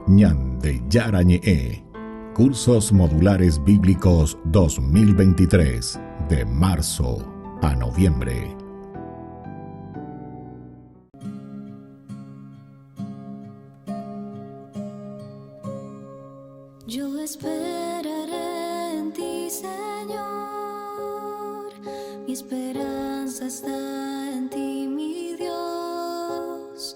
Ñande Yarañe, Cursos Modulares Bíblicos 2023, de marzo a noviembre. Yo esperaré en ti, Señor. Mi esperanza está en ti, mi Dios,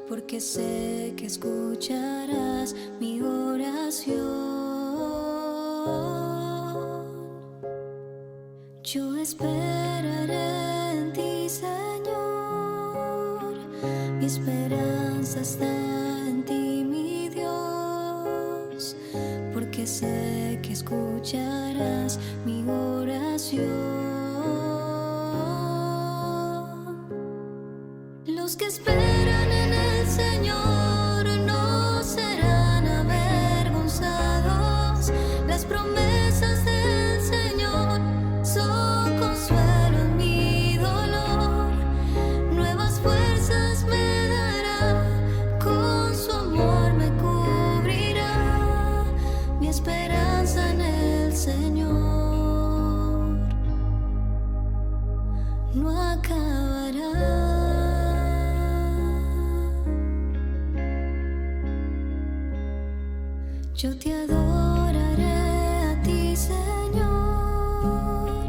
porque sé que escucharás mi oración. Yo esperaré en ti, Señor. Mi esperanza está en ti, mi Dios, porque sé que escucharás mi oración. Los que esperan en el Señor no serán avergonzados. Las promesas del Señor son consuelo en mi dolor. Nuevas fuerzas me dará, con su amor me cubrirá. Mi esperanza en el Señor no acabará. Yo te adoraré a ti, Señor.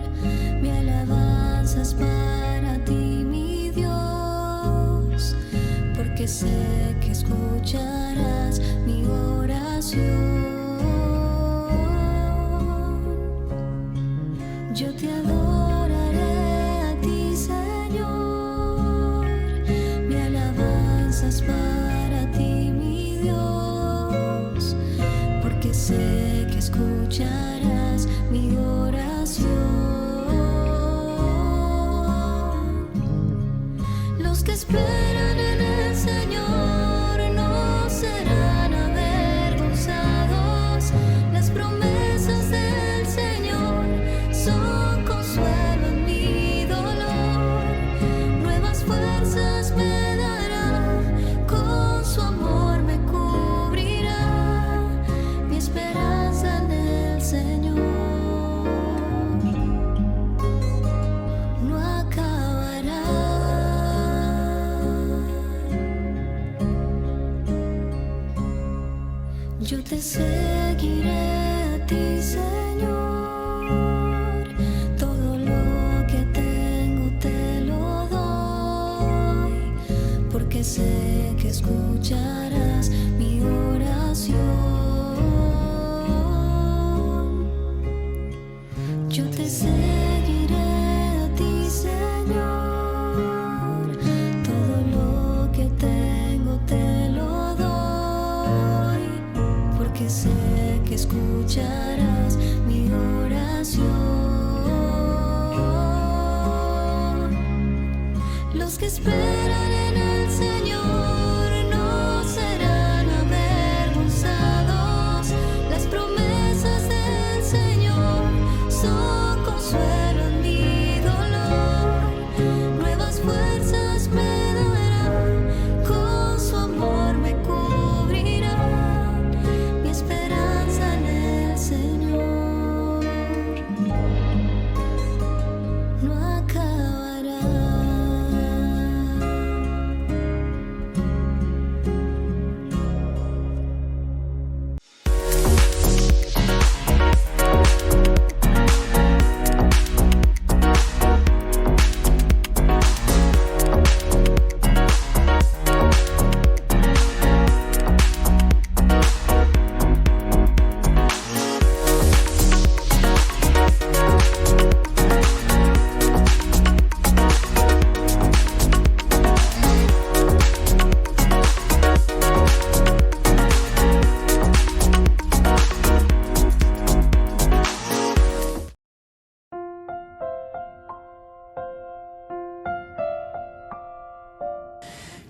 Mi alabanza es para ti, mi Dios, porque sé que escucharás mi oración. Yo te adoraré a ti, Señor. Mi alabanza es para ti, mi Dios, porque sé que escucharás mi oración. Los que esperan en el Señor no serán avergonzados. Las promesas del Señor son consuelo en mi dolor. Nuevas fuerzas me dará, con su amor me cubrirá. Mi esperanza en el Señor no acabará. Yo te seguiré a ti, Señor. Todo lo que tengo te lo doy, porque sé que escucharás mi oración. Yo te seguiré a ti, Señor. Todo lo que tengo te lo doy, porque sé que escucharás mi oración. Los que esperan en el Señor no serán avergonzados. Las promesas del Señor son consuelo en mi dolor. Nuevas fuerzas me dará, con su amor me cubrirá. Mi esperanza en el Señor no acabará.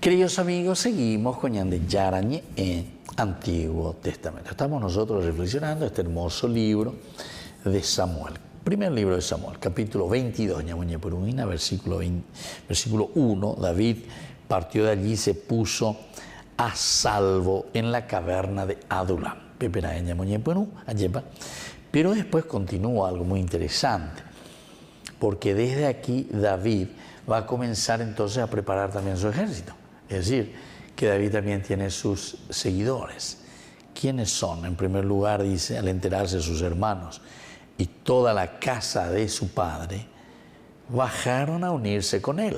Queridos amigos, seguimos con Ñande Yarañe en Antiguo Testamento. Estamos nosotros reflexionando este hermoso libro de Samuel. Primer libro de Samuel, capítulo 22, Ñamuñe Perumina, versículo 1. David partió de allí y se puso a salvo en la caverna de Adulam. Pero después continúa algo muy interesante, porque desde aquí David va a comenzar entonces a preparar también su ejército. Es decir, que David también tiene sus seguidores. ¿Quiénes son? En primer lugar, dice, al enterarse sus hermanos y toda la casa de su padre, bajaron a unirse con él.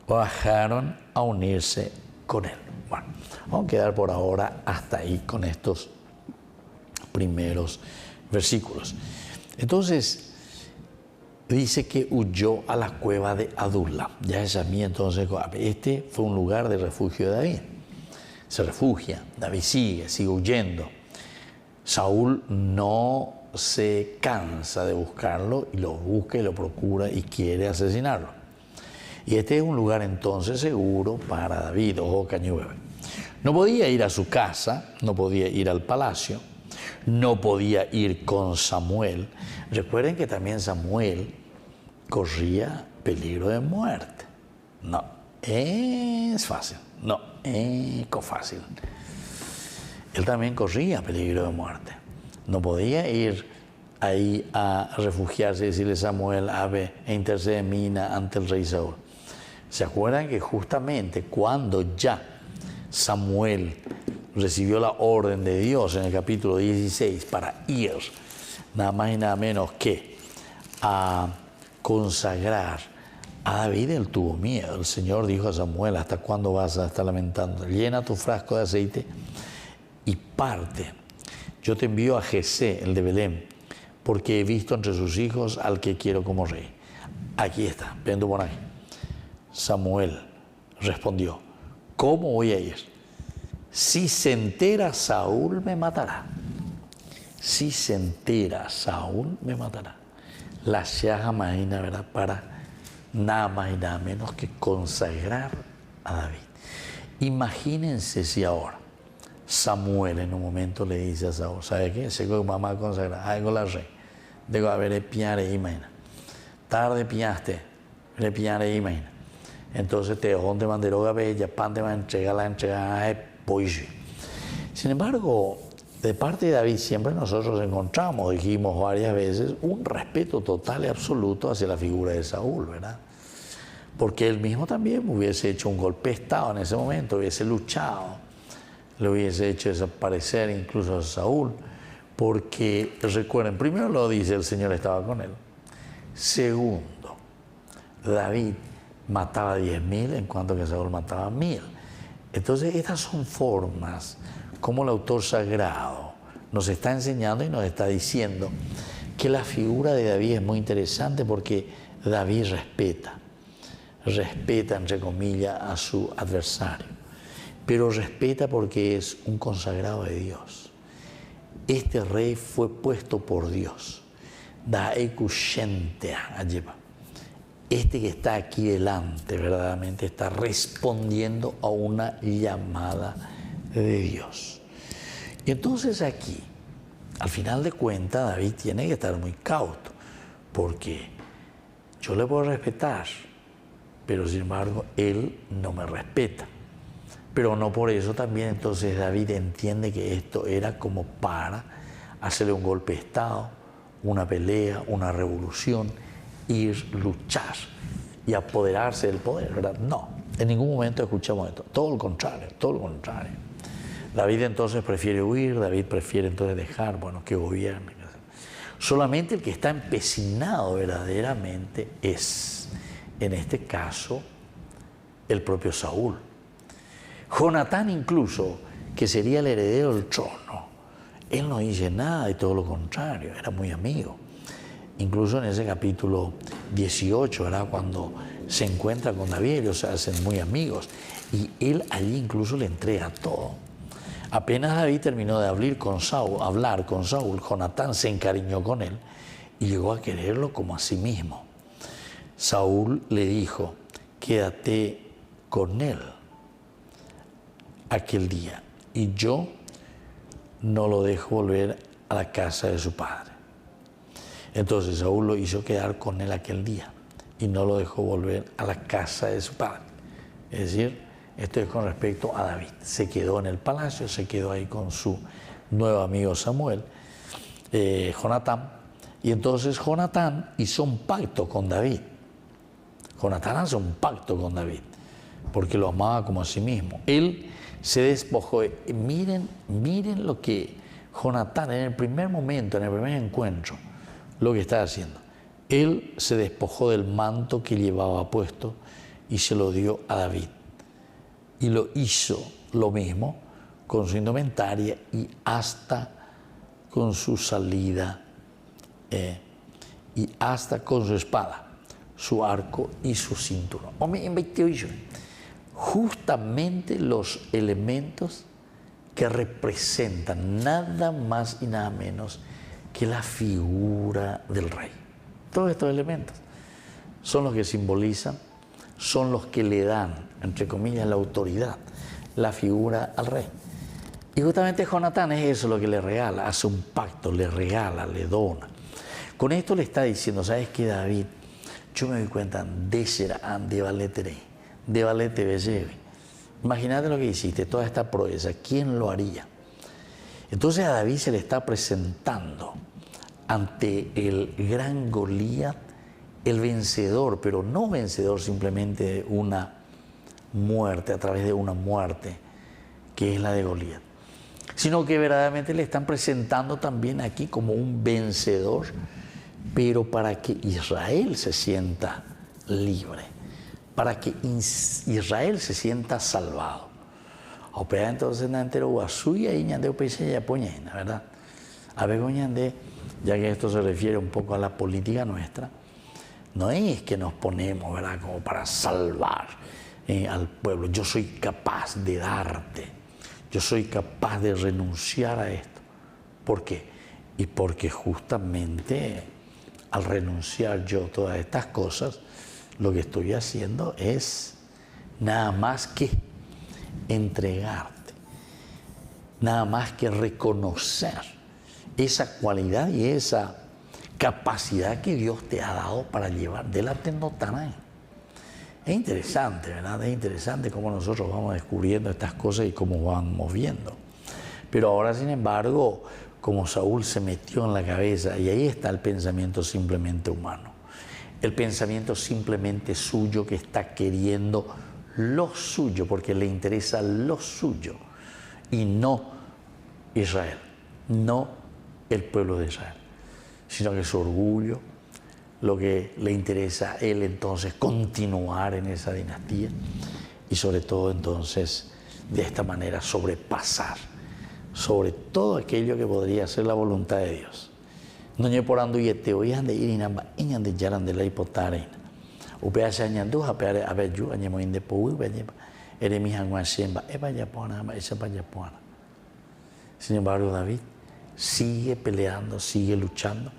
Bajaron a unirse con él. Bueno, vamos a quedar por ahora hasta ahí con estos primeros versículos. Entonces, dice que huyó a la cueva de Adulam. Ya es a mí entonces, este fue un lugar de refugio de David. Se refugia, David sigue huyendo. Saúl no se cansa de buscarlo y lo busca y lo procura y quiere asesinarlo. Y este es un lugar entonces seguro para David, ojo cañueve. No podía ir a su casa, no podía ir al palacio, no podía ir con Samuel. Recuerden que también Samuel corría peligro de muerte. No es fácil, no es fácil. Él también corría peligro de muerte. No podía ir ahí a refugiarse y decirle Samuel, ave e intercede mina ante el rey Saúl. ¿Se acuerdan que justamente cuando ya Samuel recibió la orden de Dios en el capítulo 16 para ir nada más y nada menos que a consagrar a David, él tuvo miedo? El Señor dijo a Samuel, ¿hasta cuándo vas a estar lamentando? Llena tu frasco de aceite y parte. Yo te envío a Jesé, el de Belén, porque he visto entre sus hijos al que quiero como rey. Aquí está, viendo por ahí. Samuel respondió, ¿cómo voy a ir? Si se entera Saúl me matará. Si se entera Saúl me matará. La Shaja Maína, ¿verdad? Para nada más y nada menos que consagrar a David. Imagínense si ahora Samuel en un momento le dice a Saúl, ¿sabe qué? Sé que mamá consagra, algo la rey. Digo, a ver, piare imagina. Tarde piaste, le piare imagina. Entonces te donde manderoga bella, pan te va a entregar la entrega de pollo. Sin embargo, de parte de David siempre nosotros encontramos, dijimos varias veces, un respeto total y absoluto hacia la figura de Saúl, ¿verdad? Porque él mismo también hubiese hecho un golpe de estado en ese momento, hubiese luchado, le hubiese hecho desaparecer incluso a Saúl, porque recuerden, primero lo dice, el Señor estaba con él. Segundo, David mataba 10.000 en cuanto que Saúl mataba 1.000. Entonces estas son formas como el autor sagrado nos está enseñando y nos está diciendo que la figura de David es muy interesante porque David respeta entre comillas a su adversario, pero respeta porque es un consagrado de Dios. Este rey fue puesto por Dios. Este que está aquí delante verdaderamente está respondiendo a una llamada de Dios. Y entonces aquí, al final de cuentas, David tiene que estar muy cauto, porque yo le puedo respetar, pero sin embargo él no me respeta. Pero no por eso también entonces David entiende que esto era como para hacerle un golpe de estado, una pelea, una revolución, ir, luchar y apoderarse del poder, ¿verdad? No, en ningún momento escuchamos esto, todo lo contrario, todo lo contrario. David entonces prefiere huir, David prefiere entonces dejar, bueno, que gobierne. Solamente el que está empecinado verdaderamente es, en este caso, el propio Saúl. Jonatán incluso, que sería el heredero del trono, él no dice nada y todo lo contrario, era muy amigo. Incluso en ese capítulo 18, ¿verdad? Cuando se encuentra con David, ellos se hacen muy amigos y él allí incluso le entrega todo. Apenas David terminó de hablar con Saúl, Jonatán se encariñó con él y llegó a quererlo como a sí mismo. Saúl le dijo, quédate con él aquel día, y yo no lo dejo volver a la casa de su padre. Entonces Saúl lo hizo quedar con él aquel día y no lo dejó volver a la casa de su padre. Es decir, esto es con respecto a David. Se quedó en el palacio, se quedó ahí con su nuevo amigo Samuel, Jonatán, y entonces Jonatán hizo un pacto con David. Jonatán hace un pacto con David porque lo amaba como a sí mismo. Él se despojó. Miren lo que Jonatán en el primer momento, en el primer encuentro, lo que está haciendo. Él se despojó del manto que llevaba puesto y se lo dio a David. Y lo hizo lo mismo con su indumentaria y hasta con su salida y hasta con su espada, su arco y su cinturón. Justamente los elementos que representan nada más y nada menos que la figura del rey. Todos estos elementos son los que simbolizan, son los que le dan, entre comillas, la autoridad, la figura al rey. Y justamente Jonatán es eso lo que le regala, hace un pacto, le regala, le dona. Con esto le está diciendo, ¿sabes qué, David? Yo me doy cuenta de serán de valetere, de valete belleve. Imagínate lo que hiciste, toda esta proeza, ¿quién lo haría? Entonces a David se le está presentando ante el gran Goliat, el vencedor, pero no vencedor simplemente de una muerte, a través de una muerte, que es la de Goliat, sino que verdaderamente le están presentando también aquí como un vencedor, pero para que Israel se sienta libre, para que Israel se sienta salvado. Opera entonces en entero guasuya y ñande opese ya poñena, ¿verdad? A ver, ñande, ya que esto se refiere un poco a la política nuestra, no es que nos ponemos, ¿verdad?, como para salvar al pueblo. Yo soy capaz de darte, yo soy capaz de renunciar a esto. ¿Por qué? Y porque justamente al renunciar yo a todas estas cosas, lo que estoy haciendo es nada más que entregarte, nada más que reconocer esa cualidad y esa capacidad que Dios te ha dado para llevar delante de Notanay. Es interesante, ¿verdad? Es interesante cómo nosotros vamos descubriendo estas cosas y cómo vamos viendo. Pero ahora, sin embargo, como Saúl se metió en la cabeza, y ahí está el pensamiento simplemente humano, el pensamiento simplemente suyo, que está queriendo lo suyo, porque le interesa lo suyo, y no Israel, no el pueblo de Israel, sino que su orgullo, lo que le interesa a él entonces continuar en esa dinastía y sobre todo entonces de esta manera sobrepasar sobre todo aquello que podría ser la voluntad de Dios. No ñe por andu yete hoy ande irinamba iñande yaran de la hipotare. Upea ñandu hapeare abeju añemo inde pou beñeba eremi hanguashemba vaya pona esa vaya pona. Sin embargo, David sigue peleando, sigue luchando,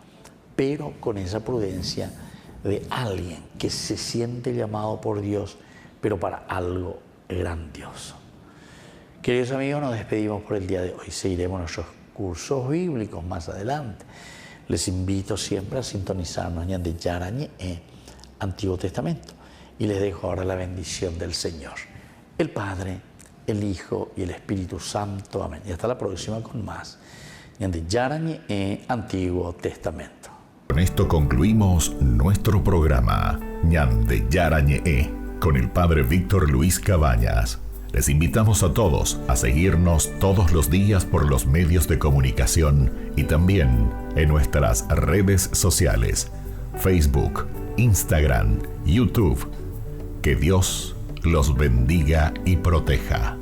pero con esa prudencia de alguien que se siente llamado por Dios, pero para algo grandioso. Queridos amigos, nos despedimos por el día de hoy. Seguiremos nuestros cursos bíblicos más adelante. Les invito siempre a sintonizarnos en de Yarañe, Antiguo Testamento. Y les dejo ahora la bendición del Señor, el Padre, el Hijo y el Espíritu Santo. Amén. Y hasta la próxima con más de Yarañe, Antiguo Testamento. Con esto concluimos nuestro programa Ñande Yarañe con el Padre Víctor Luis Cabañas. Les invitamos a todos a seguirnos todos los días por los medios de comunicación y también en nuestras redes sociales, Facebook, Instagram, YouTube. Que Dios los bendiga y proteja.